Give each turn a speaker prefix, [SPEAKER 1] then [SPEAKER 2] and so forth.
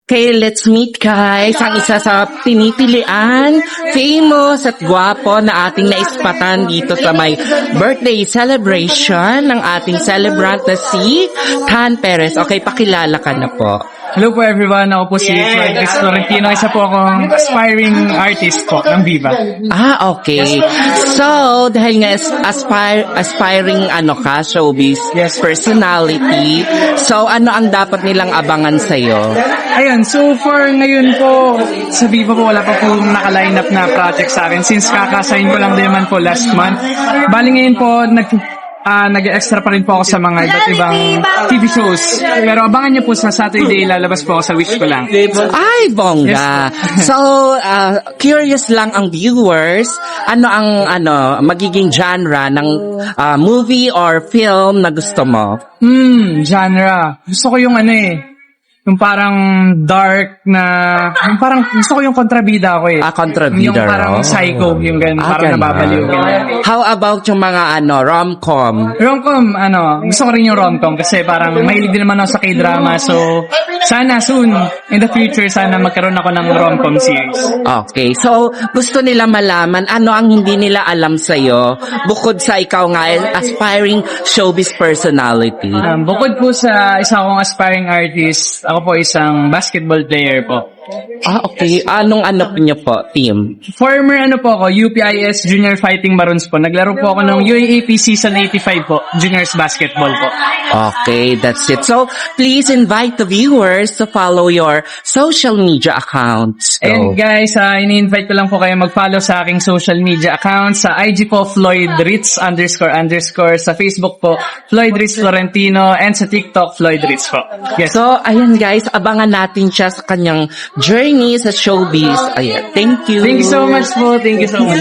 [SPEAKER 1] Okay, let's meet guys ang isa sa pinipilian, famous at gwapo na ating naispatan dito sa may birthday celebration ng ating celebrant na si Tan Perez. Okay, pakilala ka na po.
[SPEAKER 2] Hello po everyone, ako po si Floyd Florentino, isa po akong aspiring artist po ng Viva.
[SPEAKER 1] Okay. So, dahil nga aspiring showbiz personality, so ano ang dapat nilang abangan sa'yo?
[SPEAKER 2] Ayun, so for ngayon po, sa Viva po wala pa po naka-line up na project sa akin since kakasign ko lang din naman po last month. Bali ngayon po, nag-extra pa rin po ako sa mga iba't ibang TV shows. Pero abangan niyo po sa Saturday, lalabas po ako sa Wish Ko Lang.
[SPEAKER 1] Ay, bongga. So, curious lang ang viewers, ano ang magiging genre ng movie or film na gusto mo?
[SPEAKER 2] Genre. Gusto ko yung yung parang dark na, yung parang gusto ko yung kontrabida ko
[SPEAKER 1] Kontrabida.
[SPEAKER 2] Yung parang psycho, yung ganun, parang nababaliw.
[SPEAKER 1] How about yung mga rom-com?
[SPEAKER 2] Rom-com, gusto ko rin yung rom-com kasi parang mahilig din naman ako sa K-drama, so sana soon, in the future, sana magkaroon ako ng rom-com series.
[SPEAKER 1] Okay, so gusto nila malaman ano ang hindi nila alam sa'yo bukod sa ikaw nga aspiring showbiz personality.
[SPEAKER 2] Bukod po sa isa akong aspiring artist, ako po isang basketball player po.
[SPEAKER 1] Okay. Anong niyo po, team?
[SPEAKER 2] Former po ako, UPIS Junior Fighting Maroons po. Naglaro po ako ng UAAP Season 85 po, Juniors Basketball po.
[SPEAKER 1] Okay, that's it. So, please invite the viewers to follow your social media accounts. So,
[SPEAKER 2] And guys, ini-invite ko lang po kayo mag-follow sa aking social media accounts. Sa IG po, Floyd Ritz __. Sa Facebook po, Floyd Ritz Florentino. And sa TikTok, Floyd Ritz po. Yes.
[SPEAKER 1] So, ayan guys, abangan natin siya sa kanyang journey sa showbiz. Ayan, thank you.
[SPEAKER 2] Thank you so much po. Thank you so much.